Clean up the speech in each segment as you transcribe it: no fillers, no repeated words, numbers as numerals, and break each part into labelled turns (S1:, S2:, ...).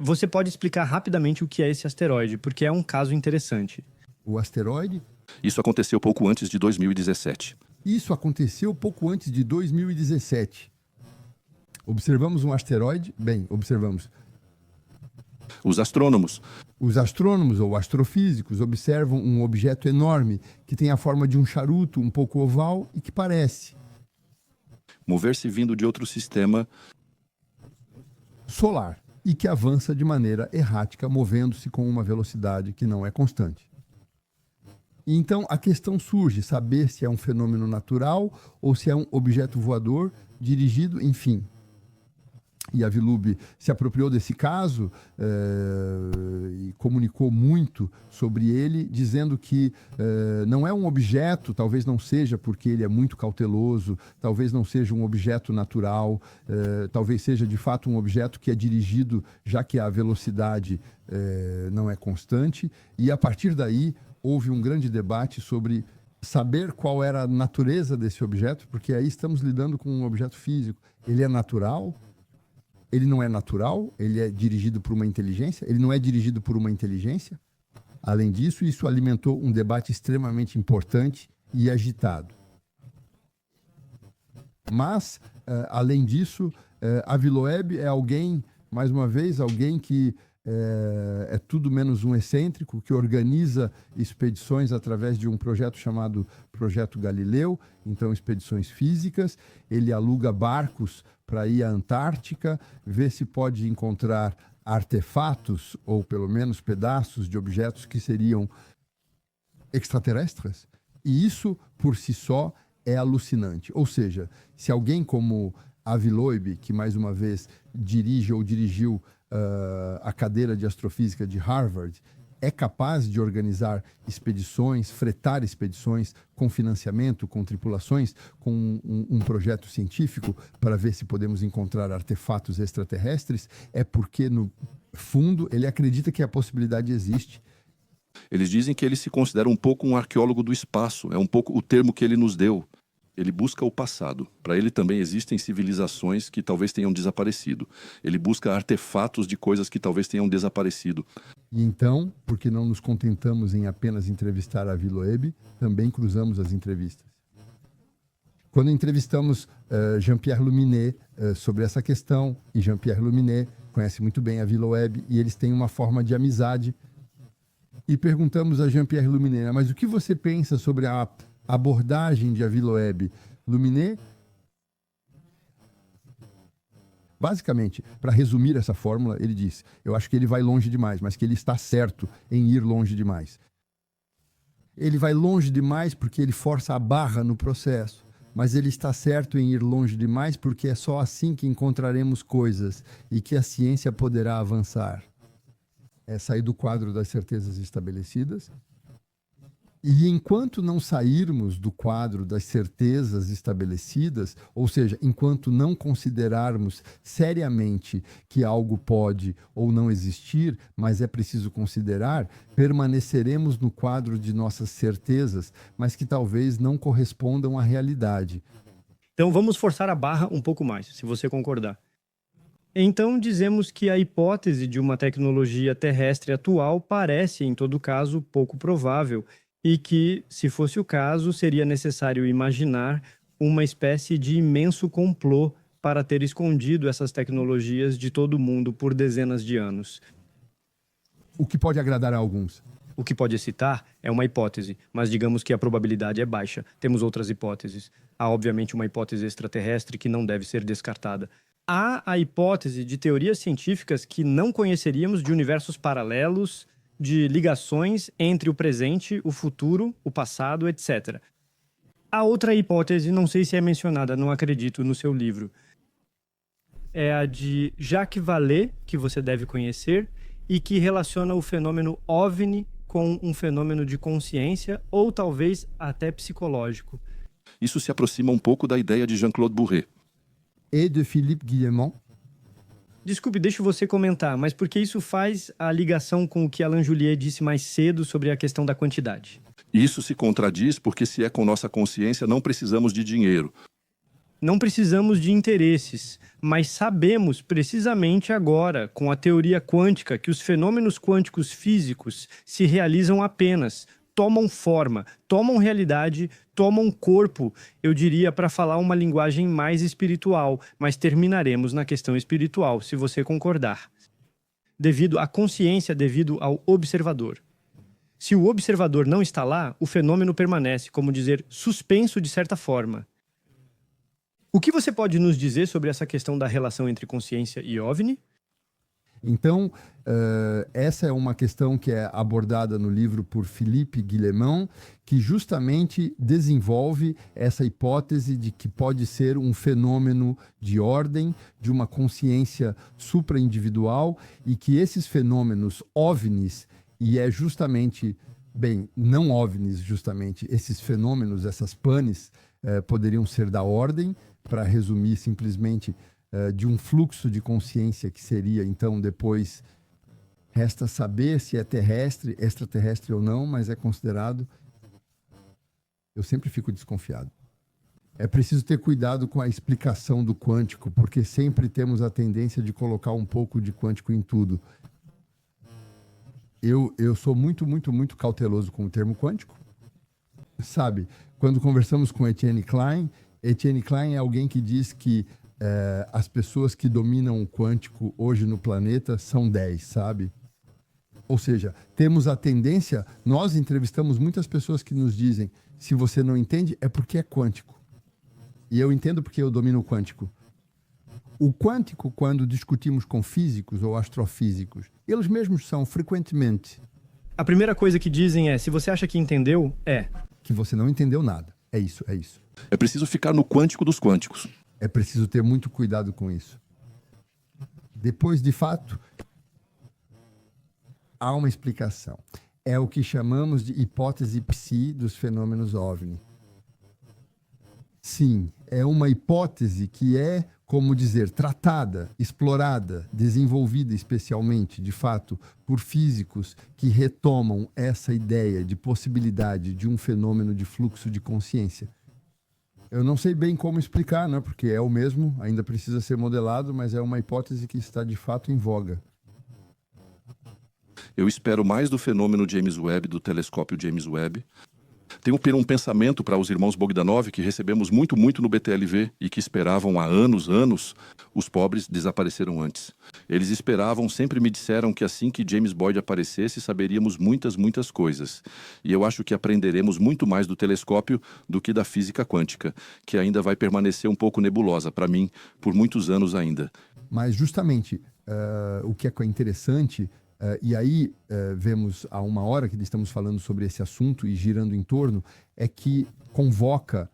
S1: Você pode explicar rapidamente o que é esse asteroide, porque é um caso interessante.
S2: O asteroide?
S3: Isso aconteceu pouco antes de 2017.
S2: Isso aconteceu pouco antes de 2017. Observamos um asteroide? Bem, observamos.
S3: Os astrônomos
S2: Os astrônomos ou astrofísicos observam um objeto enorme que tem a forma de um charuto um pouco oval e que parece
S3: mover-se vindo de outro sistema
S2: solar e que avança de maneira errática, movendo-se com uma velocidade que não é constante. Então a questão surge, saber se é um fenômeno natural ou se é um objeto voador dirigido, enfim. E a Willoughby se apropriou desse caso e comunicou muito sobre ele, dizendo que não é um objeto, talvez não seja porque ele é muito cauteloso, talvez não seja um objeto natural, talvez seja de fato um objeto que é dirigido, já que a velocidade não é constante. E a partir daí houve um grande debate sobre saber qual era a natureza desse objeto, porque aí estamos lidando com um objeto físico. Ele é natural? Ele não é natural, ele é dirigido por uma inteligência, ele não é dirigido por uma inteligência. Além disso, isso alimentou um debate extremamente importante e agitado. Mas, além disso, a Willoughby é alguém, mais uma vez, alguém que é tudo menos um excêntrico, que organiza expedições através de um projeto chamado Projeto Galileu, então expedições físicas. Ele aluga barcos para ir à Antártica, ver se pode encontrar artefatos, ou pelo menos pedaços de objetos que seriam extraterrestres. E isso, por si só, é alucinante. Ou seja, se alguém como a Willoughby, que mais uma vez dirige ou dirigiu a cadeira de astrofísica de Harvard, é capaz de organizar expedições, fretar expedições com financiamento, com tripulações, com um projeto científico para ver se podemos encontrar artefatos extraterrestres, é porque, no fundo, ele acredita que a possibilidade existe.
S3: Eles dizem que ele se considera um pouco um arqueólogo do espaço, é um pouco o termo que ele nos deu. Ele busca o passado. Para ele também existem civilizações que talvez tenham desaparecido. Ele busca artefatos de coisas que talvez tenham desaparecido.
S2: E então, porque não nos contentamos em apenas entrevistar a Willoughby, também cruzamos as entrevistas. Quando entrevistamos Jean-Pierre Luminet sobre essa questão, e Jean-Pierre Luminet conhece muito bem a Willoughby, e eles têm uma forma de amizade, e perguntamos a Jean-Pierre Luminet, mas o que você pensa sobre a abordagem de a Willoughby? Luminet, basicamente, para resumir essa fórmula, ele disse: eu acho que ele vai longe demais, mas que ele está certo em ir longe demais. Ele vai longe demais porque ele força a barra no processo, mas ele está certo em ir longe demais porque é só assim que encontraremos coisas e que a ciência poderá avançar. É sair do quadro das certezas estabelecidas. E enquanto não sairmos do quadro das certezas estabelecidas, ou seja, enquanto não considerarmos seriamente que algo pode ou não existir, mas é preciso considerar, permaneceremos no quadro de nossas certezas, mas que talvez não correspondam à realidade.
S1: Então vamos forçar a barra um pouco mais, se você concordar. Então dizemos que a hipótese de uma tecnologia terrestre atual parece, em todo caso, pouco provável, e que, se fosse o caso, seria necessário imaginar uma espécie de imenso complô para ter escondido essas tecnologias de todo o mundo por dezenas de anos.
S2: O que pode agradar a alguns.
S1: O que pode excitar é uma hipótese, mas digamos que a probabilidade é baixa. Temos outras hipóteses. Há, obviamente, uma hipótese extraterrestre que não deve ser descartada. Há a hipótese de teorias científicas que não conheceríamos de universos paralelos, de ligações entre o presente, o futuro, o passado, etc. A outra hipótese, não sei se é mencionada, não acredito, no seu livro, é a de Jacques Vallée, que você deve conhecer, e que relaciona o fenômeno OVNI com um fenômeno de consciência ou talvez até psicológico.
S3: Isso se aproxima um pouco da ideia de Jean-Claude Bourret.
S2: E de Philippe Guillemot.
S1: Desculpe, deixa você comentar, mas por que isso faz a ligação com o que Alain Juliet disse mais cedo sobre a questão da quantidade?
S3: Isso se contradiz porque, se é com nossa consciência, não precisamos de dinheiro.
S1: não precisamos de interesses, mas sabemos precisamente agora, com a teoria quântica, que os fenômenos quânticos físicos se realizam apenas, tomam forma, tomam realidade, tomam corpo, eu diria, para falar uma linguagem mais espiritual, mas terminaremos na questão espiritual, se você concordar. Devido à consciência, devido ao observador. Se o observador não está lá, o fenômeno permanece, como dizer, suspenso de certa forma. O que você pode nos dizer sobre essa questão da relação entre consciência e OVNI?
S2: Então, essa é uma questão que é abordada no livro por Philippe Guillemot, que justamente desenvolve essa hipótese de que pode ser um fenômeno de ordem, de uma consciência supraindividual, e que esses fenômenos OVNIs, e é justamente, bem, não OVNIs justamente, esses fenômenos, essas panes, poderiam ser da ordem, para resumir simplesmente, de um fluxo de consciência que seria, então, depois, resta saber se é terrestre, extraterrestre ou não, mas é considerado. Eu sempre fico desconfiado. É preciso ter cuidado com a explicação do quântico, porque sempre temos a tendência de colocar um pouco de quântico em tudo. Eu sou muito cauteloso com o termo quântico. Sabe, quando conversamos com Etienne Klein é alguém que diz que as pessoas que dominam o quântico hoje no planeta são 10, sabe? Ou seja, temos a tendência, nós entrevistamos muitas pessoas que nos dizem, se você não entende, é porque é quântico. E eu entendo porque eu domino o quântico. O quântico, quando discutimos com físicos ou astrofísicos, eles mesmos são frequentemente...
S1: A primeira coisa que dizem é, se você acha que entendeu,
S2: que você não entendeu nada. É isso.
S3: É preciso ficar no quântico dos quânticos.
S2: É preciso ter muito cuidado com isso. Depois, de fato, há uma explicação. É o que chamamos de hipótese psi dos fenômenos OVNI. Sim, é uma hipótese que é, como dizer, tratada, explorada, desenvolvida especialmente, de fato, por físicos que retomam essa ideia de possibilidade de um fenômeno de fluxo de consciência. Eu não sei bem como explicar, né? Porque é o mesmo, ainda precisa ser modelado, mas é uma hipótese que está de fato em voga.
S3: Eu espero mais do fenômeno James Webb, do telescópio James Webb. Tenho um pensamento para os irmãos Bogdanov, que recebemos muito no BTLV e que esperavam há anos, os pobres desapareceram antes. Eles esperavam, sempre me disseram que assim que James Boyd aparecesse, saberíamos muitas coisas. E eu acho que aprenderemos muito mais do telescópio do que da física quântica, que ainda vai permanecer um pouco nebulosa para mim por muitos anos ainda.
S2: Mas justamente o que é interessante... e aí vemos há uma hora que estamos falando sobre esse assunto e girando em torno, é que convoca,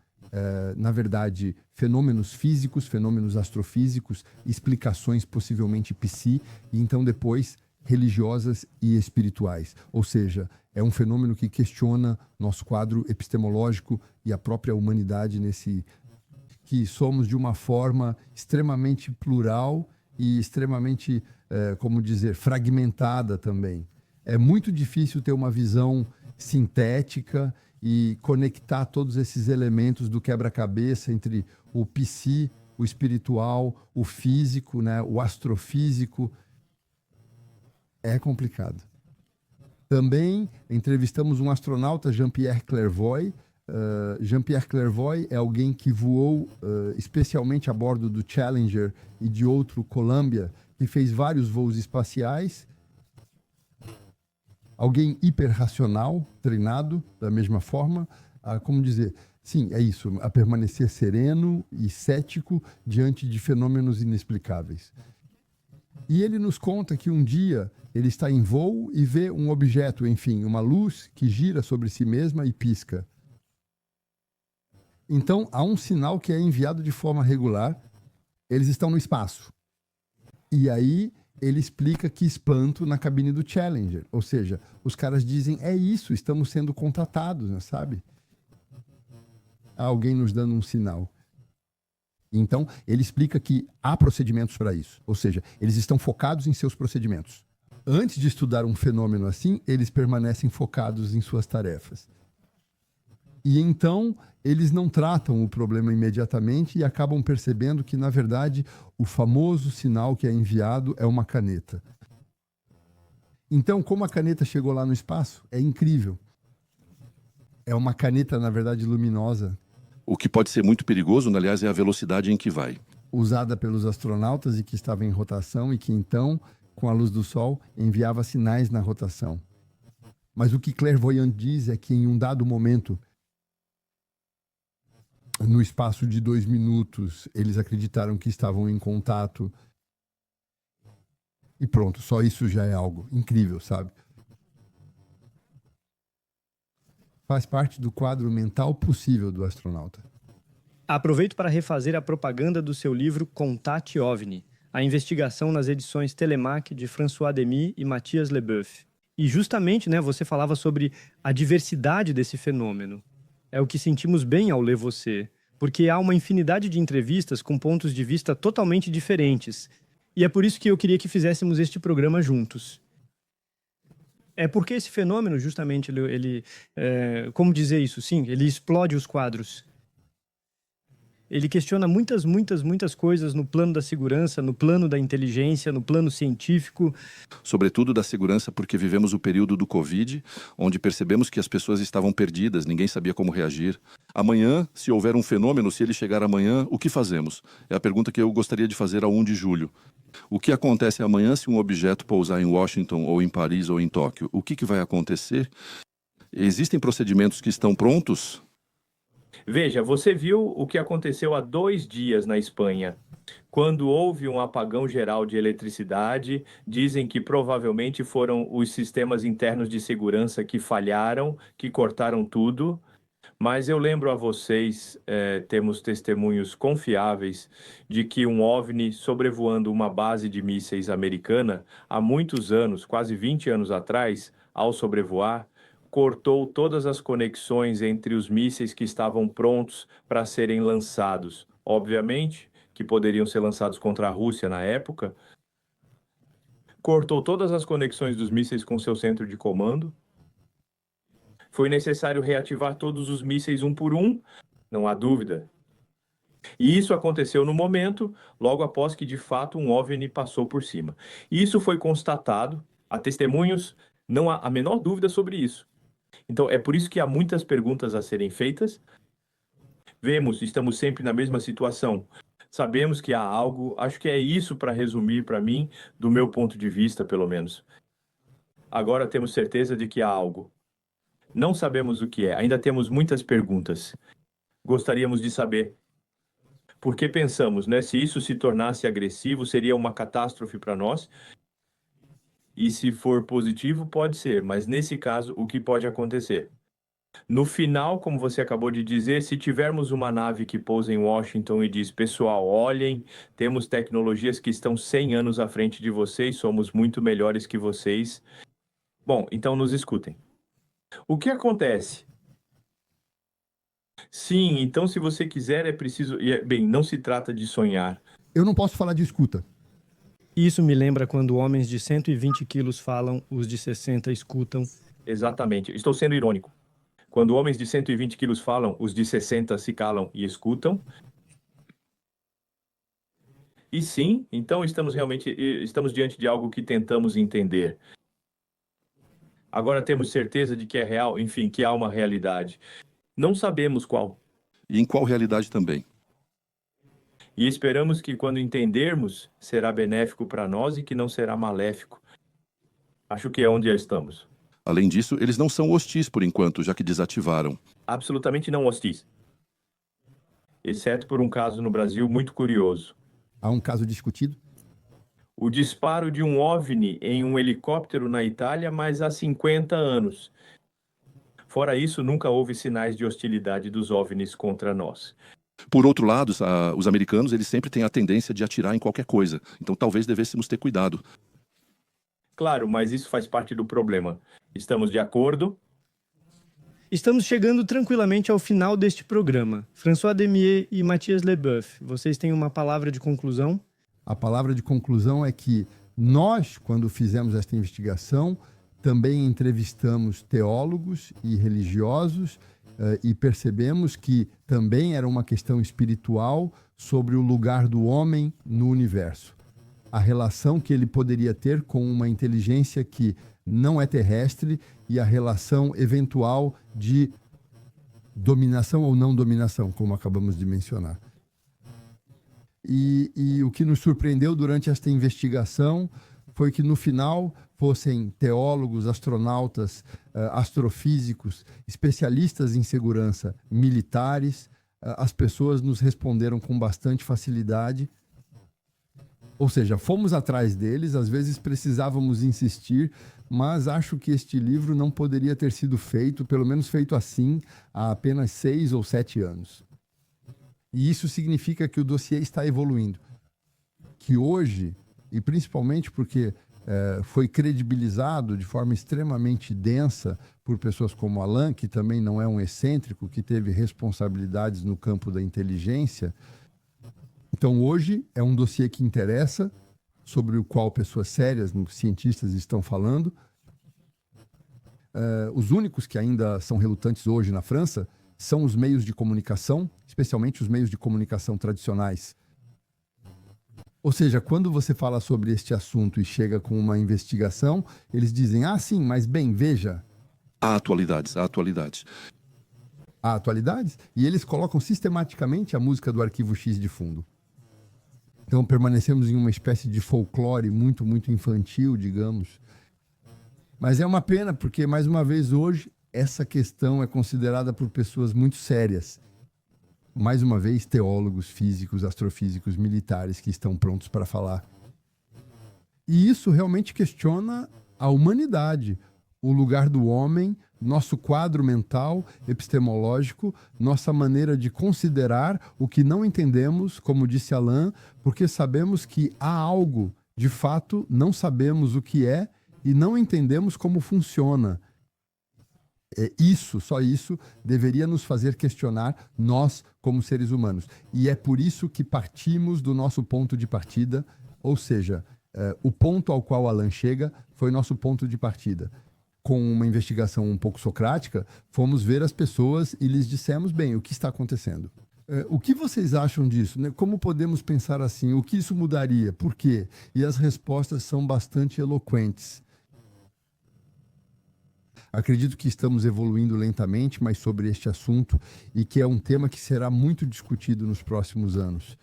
S2: na verdade, fenômenos físicos, fenômenos astrofísicos, explicações possivelmente psi, e então depois religiosas e espirituais. Ou seja, é um fenômeno que questiona nosso quadro epistemológico e a própria humanidade que somos de uma forma extremamente plural e extremamente, como dizer, fragmentada também. É muito difícil ter uma visão sintética e conectar todos esses elementos do quebra-cabeça entre o psi, o espiritual, o físico, né, o astrofísico. É complicado. Também entrevistamos um astronauta, Jean-Pierre Clairvoy. Jean-Pierre Clairvoy é alguém que voou especialmente a bordo do Challenger e de outro Columbia, que fez vários voos espaciais. Alguém hiperracional, treinado da mesma forma, como dizer, sim, é isso, a permanecer sereno e cético diante de fenômenos inexplicáveis. E ele nos conta que um dia ele está em voo e vê um objeto, enfim, uma luz que gira sobre si mesma e pisca. Então, há um sinal que é enviado de forma regular. Eles estão no espaço. E aí, ele explica que espanto na cabine do Challenger. Ou seja, os caras dizem, é isso, estamos sendo contatados, né, sabe? Há alguém nos dando um sinal. Então, ele explica que há procedimentos para isso. Ou seja, eles estão focados em seus procedimentos. Antes de estudar um fenômeno assim, eles permanecem focados em suas tarefas. E então eles não tratam o problema imediatamente e acabam percebendo que, na verdade, o famoso sinal que é enviado é uma caneta. Então, como a caneta chegou lá no espaço, é incrível. É uma caneta, na verdade, luminosa,
S3: O que pode ser muito perigoso, aliás, é a velocidade em que vai.
S2: usada pelos astronautas e que estava em rotação e que então, com a luz do Sol, enviava sinais na rotação. Mas o que Clairvoyant diz é que em um dado momento, no espaço de 2 minutos, eles acreditaram que estavam em contato. E pronto, só isso já é algo incrível, sabe? Faz parte do quadro mental possível do astronauta.
S1: Aproveito para refazer a propaganda do seu livro Contate OVNI, a investigação nas edições Telemaque de François Demy e Mathias Leboeuf. E justamente, você falava sobre a diversidade desse fenômeno. É o que sentimos bem ao ler você, porque há uma infinidade de entrevistas com pontos de vista totalmente diferentes. E é por isso que eu queria que fizéssemos este programa juntos. É porque esse fenômeno, justamente, como dizer isso? Sim, ele explode os quadros. Ele questiona muitas coisas no plano da segurança, no plano da inteligência, no plano científico.
S3: Sobretudo da segurança, porque vivemos o período do Covid, onde percebemos que as pessoas estavam perdidas, ninguém sabia como reagir. Amanhã, se houver um fenômeno, se ele chegar amanhã, o que fazemos? É a pergunta que eu gostaria de fazer ao 1 de julho. O que acontece amanhã se um objeto pousar em Washington, ou em Paris, ou em Tóquio? O que vai acontecer? Existem procedimentos que estão prontos?
S4: Veja, você viu o que aconteceu há 2 dias na Espanha. Quando houve um apagão geral de eletricidade, dizem que provavelmente foram os sistemas internos de segurança que falharam, que cortaram tudo. Mas eu lembro a vocês, temos testemunhos confiáveis de que um OVNI sobrevoando uma base de mísseis americana, há muitos anos, quase 20 anos atrás, ao sobrevoar, cortou todas as conexões entre os mísseis que estavam prontos para serem lançados. Obviamente, que poderiam ser lançados contra a Rússia na época, cortou todas as conexões dos mísseis com seu centro de comando. Foi necessário reativar todos os mísseis um por um, não há dúvida. E isso aconteceu no momento, logo após que, de fato, um OVNI passou por cima. Isso foi constatado, há testemunhos, não há a menor dúvida sobre isso. Então, é por isso que há muitas perguntas a serem feitas. Estamos sempre na mesma situação. Sabemos que há algo, acho que é isso para resumir para mim, do meu ponto de vista, pelo menos. Agora temos certeza de que há algo. Não sabemos o que é, ainda temos muitas perguntas. Gostaríamos de saber. Porque pensamos, se isso se tornasse agressivo, seria uma catástrofe para nós. E se for positivo, pode ser, mas nesse caso, o que pode acontecer? No final, como você acabou de dizer, se tivermos uma nave que pousa em Washington e diz, pessoal, olhem, temos tecnologias que estão 100 anos à frente de vocês, somos muito melhores que vocês. Bom, então nos escutem. O que acontece? Sim, então se você quiser é preciso... Bem, não se trata de sonhar.
S2: Eu não posso falar de escuta.
S1: Isso me lembra quando homens de 120 quilos falam, os de 60 escutam.
S4: Exatamente, estou sendo irônico. Quando homens de 120 quilos falam, os de 60 se calam e escutam. E sim, então estamos diante de algo que tentamos entender. Agora temos certeza de que é real, enfim, que há uma realidade. Não sabemos qual.
S3: E em qual realidade também?
S4: E esperamos que quando entendermos, será benéfico para nós e que não será maléfico. Acho que é onde já estamos.
S3: Além disso, eles não são hostis por enquanto, já que desativaram.
S4: Absolutamente não hostis. Exceto por um caso no Brasil muito curioso.
S2: Há um caso discutido?
S4: O disparo de um OVNI em um helicóptero na Itália, mas há 50 anos. Fora isso, nunca houve sinais de hostilidade dos OVNIs contra nós.
S3: Por outro lado, os americanos eles sempre têm a tendência de atirar em qualquer coisa. Então talvez devêssemos ter cuidado.
S4: Claro, mas isso faz parte do problema. Estamos de acordo?
S1: Estamos chegando tranquilamente ao final deste programa. François Demy e Mathias Leboeuf, vocês têm uma palavra de conclusão?
S2: A palavra de conclusão é que nós, quando fizemos esta investigação, também entrevistamos teólogos e religiosos e percebemos que também era uma questão espiritual sobre o lugar do homem no universo. A relação que ele poderia ter com uma inteligência que não é terrestre e a relação eventual de dominação ou não dominação, como acabamos de mencionar. E o que nos surpreendeu durante esta investigação foi que no final fossem teólogos, astronautas, astrofísicos, especialistas em segurança, militares, as pessoas nos responderam com bastante facilidade. Ou seja, fomos atrás deles, às vezes precisávamos insistir, mas acho que este livro não poderia ter sido feito, pelo menos feito assim, há apenas 6 ou 7 anos. E isso significa que o dossiê está evoluindo. Que hoje, e principalmente porque foi credibilizado de forma extremamente densa por pessoas como Alan, que também não é um excêntrico, que teve responsabilidades no campo da inteligência. Então, hoje é um dossiê que interessa, sobre o qual pessoas sérias, cientistas, estão falando. Os únicos que ainda são relutantes hoje na França são os meios de comunicação, especialmente os meios de comunicação tradicionais. Ou seja, quando você fala sobre este assunto e chega com uma investigação, eles dizem, sim, mas bem, veja.
S3: Há atualidades, há atualidades.
S2: Há atualidades? E eles colocam sistematicamente a música do Arquivo X de fundo. Então permanecemos em uma espécie de folclore muito, muito infantil, digamos. Mas é uma pena, porque, mais uma vez, hoje, essa questão é considerada por pessoas muito sérias. Mais uma vez, teólogos, físicos, astrofísicos, militares que estão prontos para falar. E isso realmente questiona a humanidade, o lugar do homem, nosso quadro mental, epistemológico, nossa maneira de considerar o que não entendemos, como disse Alan, porque sabemos que há algo, de fato, não sabemos o que é e não entendemos como funciona. Isso, só isso, deveria nos fazer questionar nós como seres humanos. E é por isso que partimos do nosso ponto de partida, ou seja, o ponto ao qual Alan chega foi nosso ponto de partida. Com uma investigação um pouco socrática, fomos ver as pessoas e lhes dissemos, bem, o que está acontecendo? O que vocês acham disso? Né? Como podemos pensar assim? O que isso mudaria? Por quê? E as respostas são bastante eloquentes. Acredito que estamos evoluindo lentamente, mas sobre este assunto, e que é um tema que será muito discutido nos próximos anos.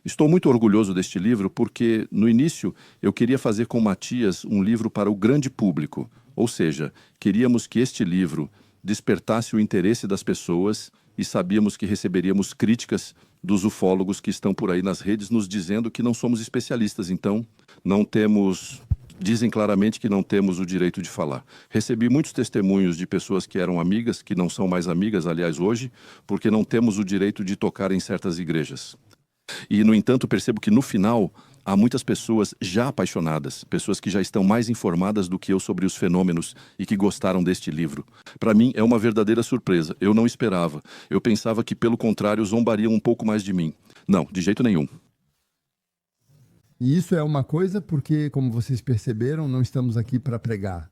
S3: Estou muito orgulhoso deste livro porque, no início, eu queria fazer com Matias um livro para o grande público. Ou seja, queríamos que este livro despertasse o interesse das pessoas e sabíamos que receberíamos críticas dos ufólogos que estão por aí nas redes nos dizendo que não somos especialistas, então não temos... Dizem claramente que não temos o direito de falar. Recebi muitos testemunhos de pessoas que eram amigas, que não são mais amigas, aliás, hoje, porque não temos o direito de tocar em certas igrejas. E, no entanto, percebo que, no final, há muitas pessoas já apaixonadas, pessoas que já estão mais informadas do que eu sobre os fenômenos e que gostaram deste livro. Para mim, é uma verdadeira surpresa. Eu não esperava. Eu pensava que, pelo contrário, zombariam um pouco mais de mim. Não, de jeito nenhum.
S2: E isso é uma coisa porque, como vocês perceberam, não estamos aqui para pregar.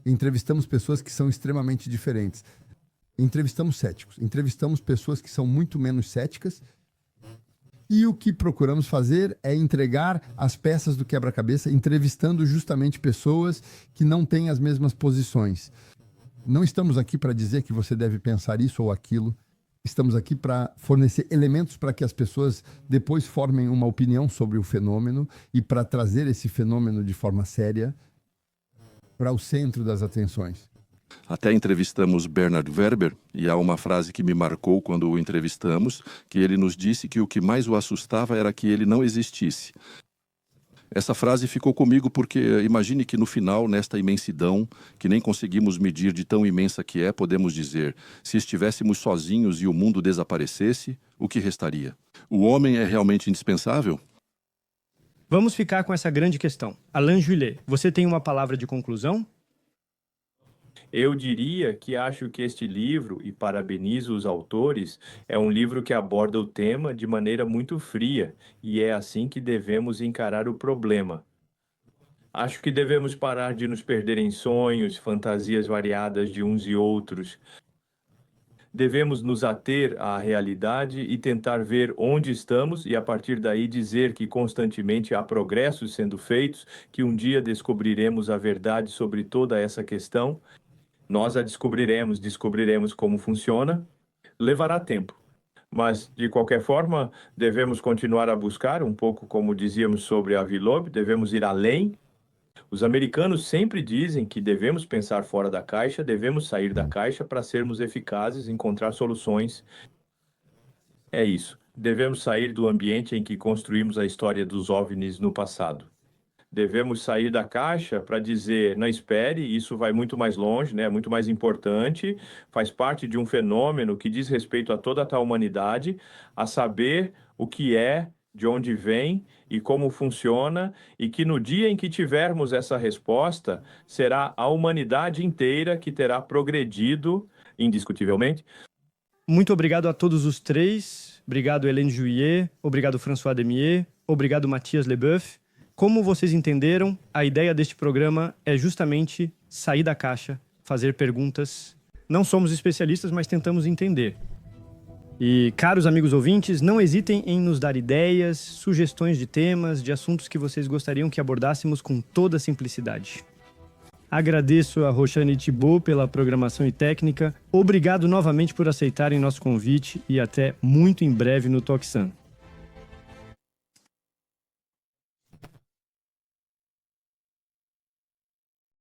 S2: Entrevistamos pessoas que são extremamente diferentes. Entrevistamos céticos, entrevistamos pessoas que são muito menos céticas. E o que procuramos fazer é entregar as peças do quebra-cabeça, entrevistando justamente pessoas que não têm as mesmas posições. Não estamos aqui para dizer que você deve pensar isso ou aquilo. Estamos aqui para fornecer elementos para que as pessoas depois formem uma opinião sobre o fenômeno e para trazer esse fenômeno de forma séria para o centro das atenções.
S3: Até entrevistamos Bernard Werber e há uma frase que me marcou quando o entrevistamos, que ele nos disse que o que mais o assustava era que ele não existisse. Essa frase ficou comigo porque imagine que no final, nesta imensidão, que nem conseguimos medir de tão imensa que é, podemos dizer, se estivéssemos sozinhos e o mundo desaparecesse, o que restaria? O homem é realmente indispensável?
S1: Vamos ficar com essa grande questão. Alain Juillet, você tem uma palavra de conclusão?
S4: Eu diria que acho que este livro, e parabenizo os autores, é um livro que aborda o tema de maneira muito fria, e é assim que devemos encarar o problema. Acho que devemos parar de nos perder em sonhos, fantasias variadas de uns e outros. Devemos nos ater à realidade e tentar ver onde estamos e, a partir daí, dizer que constantemente há progressos sendo feitos, que um dia descobriremos a verdade sobre toda essa questão. Nós a descobriremos como funciona. Levará tempo. Mas, de qualquer forma, devemos continuar a buscar, um pouco como dizíamos sobre a Vlog, devemos ir além. Os americanos sempre dizem que devemos pensar fora da caixa, devemos sair da caixa para sermos eficazes, encontrar soluções. É isso. Devemos sair do ambiente em que construímos a história dos OVNIs no passado. Devemos sair da caixa para dizer, não espere, isso vai muito mais longe, né? Muito mais importante, faz parte de um fenômeno que diz respeito a toda a humanidade, a saber o que é, de onde vem e como funciona, e que no dia em que tivermos essa resposta, será a humanidade inteira que terá progredido, indiscutivelmente.
S1: Muito obrigado a todos os três. Obrigado, Hélène Juillet. Obrigado, François Demier. Obrigado, Mathias Leboeuf. Como vocês entenderam, a ideia deste programa é justamente sair da caixa, fazer perguntas. Não somos especialistas, mas tentamos entender. E, caros amigos ouvintes, não hesitem em nos dar ideias, sugestões de temas, de assuntos que vocês gostariam que abordássemos com toda simplicidade. Agradeço a Roxane Thibault pela programação e técnica. Obrigado novamente por aceitarem nosso convite e até muito em breve no Toque Sun.